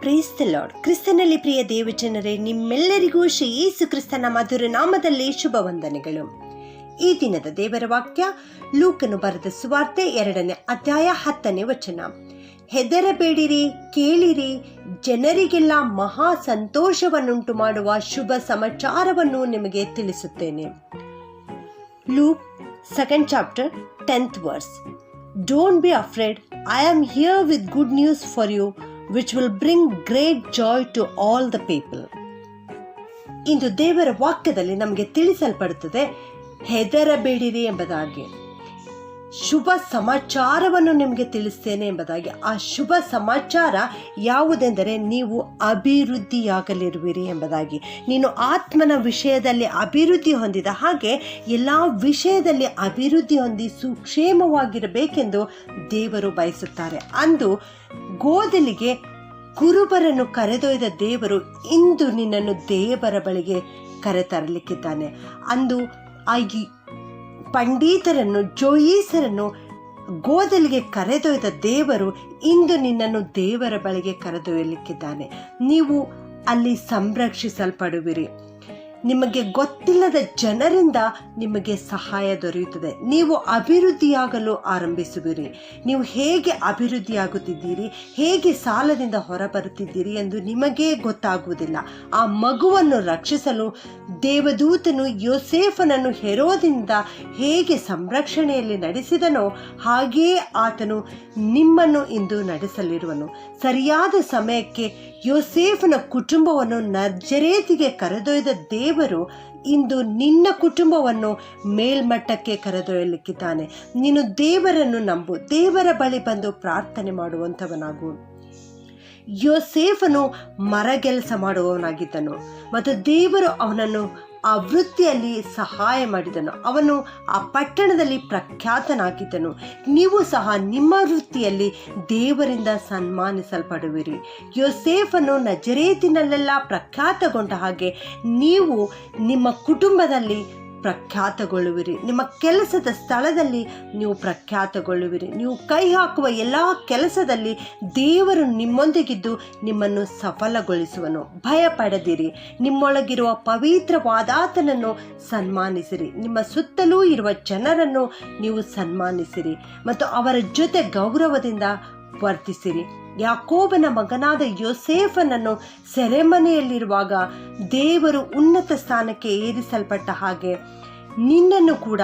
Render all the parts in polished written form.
Praise the lord. ಕ್ರಿಸ್ತನಲ್ಲಿ ಪ್ರಿಯ ದೇವಜನರೇ, ನಿಮ್ಮೆಲ್ಲರಿಗೂ ಶ್ರೀ ಯೇಸು ಕ್ರಿಸ್ತನ ಮಧುರ ನಾಮದಲ್ಲಿ ಶುಭ ವಂದನೆಗಳು. ಈ ದಿನದ ದೇವರ ವಾಕ್ಯ ಲೂಕನು ಬರೆದ ಸುವಾರ್ತೆ 2ನೇ ಅಧ್ಯಾಯ 10ನೇ ವಚನ. ಹೆದರಬೇಡಿರಿ, ಕೇಳಿರಿ, ಜನರಿಗೆಲ್ಲ ಮಹಾ ಸಂತೋಷವನ್ನುಂಟು ಮಾಡುವ ಶುಭ ಸಮಾಚಾರವನ್ನು ನಿಮಗೆ ತಿಳಿಸುತ್ತೇನೆ. Luke 2nd chapter 10th verse. Don't be afraid, I am here with good news for you, which will bring great joy to all the people. ಇಂದು ದೇವರ ವಾಕ್ಯದಲ್ಲಿ ನಮಗೆ ತಿಳಿಸಲ್ಪಡುತ್ತದೆ, ಹೆದರಬೇಡಿರಿ ಎಂಬುದಾಗಿ. ಶುಭ ಸಮಾಚಾರವನ್ನು ನಿಮಗೆ ತಿಳಿಸ್ತೇನೆ ಎಂಬುದಾಗಿ. ಆ ಶುಭ ಸಮಾಚಾರ ಯಾವುದೆಂದರೆ, ನೀವು ಅಭಿವೃದ್ಧಿಯಾಗಲಿರುವಿರಿ ಎಂಬುದಾಗಿ. ನೀನು ಆತ್ಮನ ವಿಷಯದಲ್ಲಿ ಅಭಿವೃದ್ಧಿ ಹೊಂದಿದ ಹಾಗೆ ಎಲ್ಲ ವಿಷಯದಲ್ಲಿ ಅಭಿವೃದ್ಧಿ ಹೊಂದಿ ಸುಕ್ಷೇಮವಾಗಿರಬೇಕೆಂದು ದೇವರು ಬಯಸುತ್ತಾರೆ. ಅಂದು ಗೋದಲಿಗೆ ಕುರುಬರನ್ನು ಕರೆದೊಯ್ದ ದೇವರು ಇಂದು ನಿನ್ನನ್ನು ದೇವರ ಬಳಿಗೆ ಕರೆತರಲಿಕ್ಕಿದ್ದಾನೆ. ಅಂದು ಆ ಪಂಡಿತರನ್ನು, ಜೋಯಿಸರನ್ನು ಗೋದಲಿಗೆ ಕರೆದೊಯ್ದ ದೇವರು ಇಂದು ನಿನ್ನನ್ನು ದೇವರ ಬಳಿಗೆ ಕರೆದೊಯ್ಯಲಿಕ್ಕಿದ್ದಾನೆ. ನೀವು ಅಲ್ಲಿ ಸಂರಕ್ಷಿಸಲ್ಪಡುವಿರಿ. ನಿಮಗೆ ಗೊತ್ತಿಲ್ಲದ ಜನರಿಂದ ನಿಮಗೆ ಸಹಾಯ ದೊರೆಯುತ್ತದೆ. ನೀವು ಅಭಿವೃದ್ಧಿಯಾಗಲು ಆರಂಭಿಸುವಿರಿ. ನೀವು ಹೇಗೆ ಅಭಿವೃದ್ಧಿಯಾಗುತ್ತಿದ್ದೀರಿ, ಹೇಗೆ ಸಾಲದಿಂದ ಹೊರಬರುತ್ತಿದ್ದೀರಿ ಎಂದು ನಿಮಗೇ ಗೊತ್ತಾಗುವುದಿಲ್ಲ. ಆ ಮಗುವನ್ನು ರಕ್ಷಿಸಲು ದೇವದೂತನು ಯೋಸೇಫನನ್ನು ಹೆರೋದನಿಂದ ಹೇಗೆ ಸಂರಕ್ಷಣೆಯಲ್ಲಿ ನಡೆಸಿದನೋ ಹಾಗೆಯೇ ಆತನು ನಿಮ್ಮನ್ನು ಇಂದು ನಡೆಸಲಿರುವನು. ಸರಿಯಾದ ಸಮಯಕ್ಕೆ ಯೋಸೇಫನ ಕುಟುಂಬವನ್ನು ನಜರೇತಿಗೆ ಕರೆದೊಯ್ದ ದೇವರು ಇಂದು ನಿನ್ನ ಕುಟುಂಬವನ್ನು ಮೇಲ್ಮಟ್ಟಕ್ಕೆ ಕರೆದೊಯ್ಯಲಿಕ್ಕಿದ್ದಾನೆ. ನೀನು ದೇವರನ್ನು ನಂಬು, ದೇವರ ಬಳಿ ಬಂದು ಪ್ರಾರ್ಥನೆ ಮಾಡುವಂಥವನಾಗು. ಯೋಸೇಫನು ಮರಗೆಲಸ ಮಾಡುವವನಾಗಿದ್ದನು ಮತ್ತು ದೇವರು ಅವನನ್ನು ಆ ವೃತ್ತಿಯಲ್ಲಿ ಸಹಾಯ ಮಾಡಿದನು. ಅವನು ಆ ಪಟ್ಟಣದಲ್ಲಿ ಪ್ರಖ್ಯಾತನಾಗಿದ್ದನು. ನೀವು ಸಹ ನಿಮ್ಮ ವೃತ್ತಿಯಲ್ಲಿ ದೇವರಿಂದ ಸನ್ಮಾನಿಸಲ್ಪಡುವಿರಿ. ಯೋಸೇಫನು ನಜರೇತಿನಲ್ಲೆಲ್ಲ ಪ್ರಖ್ಯಾತಗೊಂಡ ಹಾಗೆ ನೀವು ನಿಮ್ಮ ಕುಟುಂಬದಲ್ಲಿ ಪ್ರಖ್ಯಾತಗೊಳ್ಳುವಿರಿ. ನಿಮ್ಮ ಕೆಲಸದ ಸ್ಥಳದಲ್ಲಿ ನೀವು ಪ್ರಖ್ಯಾತಗೊಳ್ಳುವಿರಿ. ನೀವು ಕೈ ಹಾಕುವ ಎಲ್ಲ ಕೆಲಸದಲ್ಲಿ ದೇವರು ನಿಮ್ಮೊಂದಿಗಿದ್ದು ನಿಮ್ಮನ್ನು ಸಫಲಗೊಳಿಸುವನು. ಭಯಪಡದಿರಿ. ನಿಮ್ಮೊಳಗಿರುವ ಪವಿತ್ರವಾದಾತನನ್ನು ಸನ್ಮಾನಿಸಿರಿ. ನಿಮ್ಮ ಸುತ್ತಲೂ ಇರುವ ಜನರನ್ನು ನೀವು ಸನ್ಮಾನಿಸಿರಿ ಮತ್ತು ಅವರ ಜೊತೆ ಗೌರವದಿಂದ ವರ್ತಿಸಿರಿ. ಯಾಕೋಬನ ಮಗನಾದ ಯೋಸೇಫನನ್ನು ಸೆರೆಮನೆಯಲ್ಲಿರುವಾಗ ದೇವರು ಉನ್ನತ ಸ್ಥಾನಕ್ಕೆ ಏರಿಸಲ್ಪಟ್ಟ ಹಾಗೆ ನಿನ್ನನ್ನು ಕೂಡ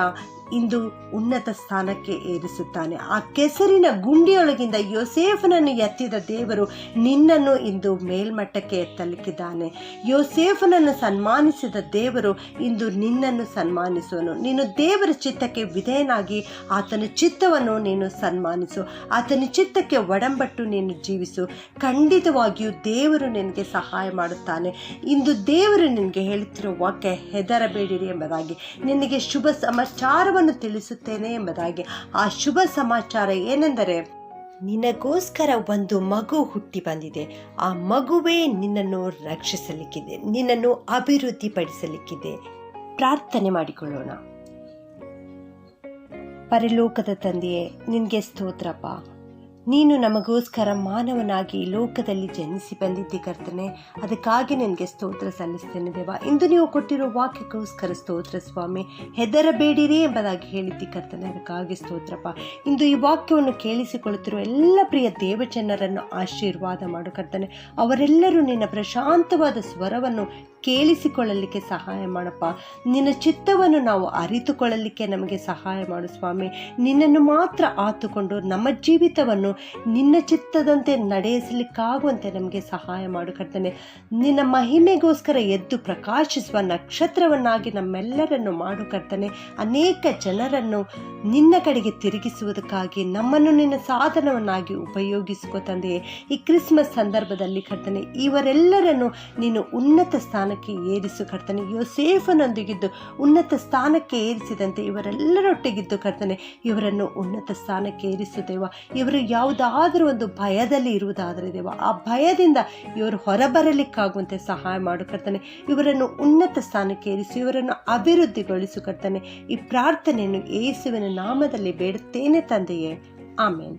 ಇಂದು ಉನ್ನತ ಸ್ಥಾನಕ್ಕೆ ಏರಿಸುತ್ತಾನೆ. ಆ ಕೆಸರಿನ ಗುಂಡಿಯೊಳಗಿಂದ ಯೋಸೇಫನನ್ನು ಎತ್ತಿದ ದೇವರು ನಿನ್ನನ್ನು ಇಂದು ಮೇಲ್ಮಟ್ಟಕ್ಕೆ ಎತ್ತಲಿಕ್ಕಿದ್ದಾನೆ. ಯೋಸೇಫನನ್ನು ಸನ್ಮಾನಿಸಿದ ದೇವರು ಇಂದು ನಿನ್ನನ್ನು ಸನ್ಮಾನಿಸುವನು. ನೀನು ದೇವರ ಚಿತ್ತಕ್ಕೆ ವಿಧೇಯನಾಗಿ ಆತನ ಚಿತ್ತವನ್ನು ನೀನು ಸನ್ಮಾನಿಸು. ಆತನ ಚಿತ್ತಕ್ಕೆ ಒಡಂಬಟ್ಟು ನೀನು ಜೀವಿಸು. ಖಂಡಿತವಾಗಿಯೂ ದೇವರು ನಿನಗೆ ಸಹಾಯ ಮಾಡುತ್ತಾನೆ. ಇಂದು ದೇವರು ನಿನಗೆ ಹೇಳುತ್ತಿರುವ ವಾಕ್ಯ, ಹೆದರಬೇಡಿರಿ ಎಂಬುದಾಗಿ. ನಿನಗೆ ಶುಭ ಸಮಾಚಾರವನ್ನು ತಿಳಿಸುತ್ತೇನೆ ಎಂಬುದಾಗಿ. ಆ ಶುಭ ಸಮಾಚಾರ ಏನೆಂದರೆ, ನಿನಗೋಸ್ಕರ ಒಂದು ಮಗು ಹುಟ್ಟಿ ಬಂದಿದೆ. ಆ ಮಗುವೇ ನಿನ್ನನ್ನು ರಕ್ಷಿಸಲಿಕ್ಕಿದೆ, ನಿನ್ನನ್ನು ಅಭಿವೃದ್ಧಿಪಡಿಸಲಿಕ್ಕಿದೆ. ಪ್ರಾರ್ಥನೆ ಮಾಡಿಕೊಳ್ಳೋಣ. ಪರಲೋಕದ ತಂದೆಯೇ, ನಿನಗೆ ಸ್ತೋತ್ರಪ್ಪ. ನೀನು ನಮಗೋಸ್ಕರ ಮಾನವನಾಗಿ ಲೋಕದಲ್ಲಿ ಜನಿಸಿ ಬಂದಿದ್ದೆ ಕರ್ತನೆ. ಅದಕ್ಕಾಗಿ ನಿನಗೆ ಸ್ತೋತ್ರ ಸಲ್ಲಿಸ್ತೇನೆ ದೇವ. ಇಂದು ನೀವು ಕೊಟ್ಟಿರೋ ವಾಕ್ಯಕ್ಕೋಸ್ಕರ ಸ್ತೋತ್ರ ಸ್ವಾಮಿ. ಹೆದರಬೇಡಿರಿ ಎಂಬುದಾಗಿ ಹೇಳಿದ್ದಿ ಕರ್ತನೆ, ಅದಕ್ಕಾಗಿ ಸ್ತೋತ್ರಪ್ಪ. ಇಂದು ಈ ವಾಕ್ಯವನ್ನು ಕೇಳಿಸಿಕೊಳ್ಳುತ್ತಿರುವ ಎಲ್ಲ ಪ್ರಿಯ ದೇವಜನರನ್ನು ಆಶೀರ್ವಾದ ಮಾಡು ಕರ್ತನೆ. ಅವರೆಲ್ಲರೂ ನಿನ್ನ ಪ್ರಶಾಂತವಾದ ಸ್ವರವನ್ನು ಕೇಳಿಸಿಕೊಳ್ಳಲಿಕ್ಕೆ ಸಹಾಯ ಮಾಡಪ್ಪ. ನಿನ್ನ ಚಿತ್ತವನ್ನು ನಾವು ಅರಿತುಕೊಳ್ಳಲಿಕ್ಕೆ ನಮಗೆ ಸಹಾಯ ಮಾಡು ಸ್ವಾಮಿ. ನಿನ್ನನ್ನು ಮಾತ್ರ ಆತುಕೊಂಡು ನಮ್ಮ ಜೀವಿತವನ್ನು ನಿನ್ನ ಚಿತ್ತದಂತೆ ನಡೆಸಲಿಕ್ಕಾಗುವಂತೆ ನಮಗೆ ಸಹಾಯ ಮಾಡು ಕರ್ತನೆ. ನಿನ್ನ ಮಹಿಮೆಗೋಸ್ಕರ ಎದ್ದು ಪ್ರಕಾಶಿಸುವ ನಕ್ಷತ್ರವನ್ನಾಗಿ ನಮ್ಮೆಲ್ಲರನ್ನು ಮಾಡು ಕರ್ತನೆ. ಅನೇಕ ಜನರನ್ನು ನಿನ್ನ ಕಡೆಗೆ ತಿರುಗಿಸುವುದಕ್ಕಾಗಿ ನಮ್ಮನ್ನು ನಿನ್ನ ಸಾಧನವನ್ನಾಗಿ ಉಪಯೋಗಿಸಿಕೊ ತಂದೆಯೇ. ಈ ಕ್ರಿಸ್ಮಸ್ ಸಂದರ್ಭದಲ್ಲಿ ಕರ್ತನೆ, ಇವರೆಲ್ಲರನ್ನು ನೀನು ಉನ್ನತ ಸ್ಥಾನಕ್ಕೆ ಏರಿಸು ಕರ್ತನೆ. ಯೋಸೇಫನೊಂದಿಗಿದ್ದು ಉನ್ನತ ಸ್ಥಾನಕ್ಕೆ ಏರಿಸಿದಂತೆ ಇವರೆಲ್ಲರೊಟ್ಟಿಗಿದ್ದು ಕರ್ತನೆ, ಇವರನ್ನು ಉನ್ನತ ಸ್ಥಾನಕ್ಕೆ ಏರಿಸು ದೇವ. ಇವರು ಯಾವುದಾದರೂ ಒಂದು ಭಯದಲ್ಲಿ ಇರುವುದಾದರೆ ದೇವ, ಆ ಭಯದಿಂದ ಇವರು ಹೊರಬರಲಿಕ್ಕಾಗುವಂತೆ ಸಹಾಯ ಮಾಡು ಕರ್ತನೆ. ಇವರನ್ನು ಉನ್ನತ ಸ್ಥಾನಕ್ಕೆ ಏರಿಸಿ ಇವರನ್ನು ಅಭಿವೃದ್ಧಿಗೊಳಿಸು ಕರ್ತನೆ. ಈ ಪ್ರಾರ್ಥನೆಯನ್ನು ಯೇಸುವಿನ ನಾಮದಲ್ಲಿ ಬೇಡುತ್ತೇನೆ ತಂದೆಯೇ, ಆಮೇನ್.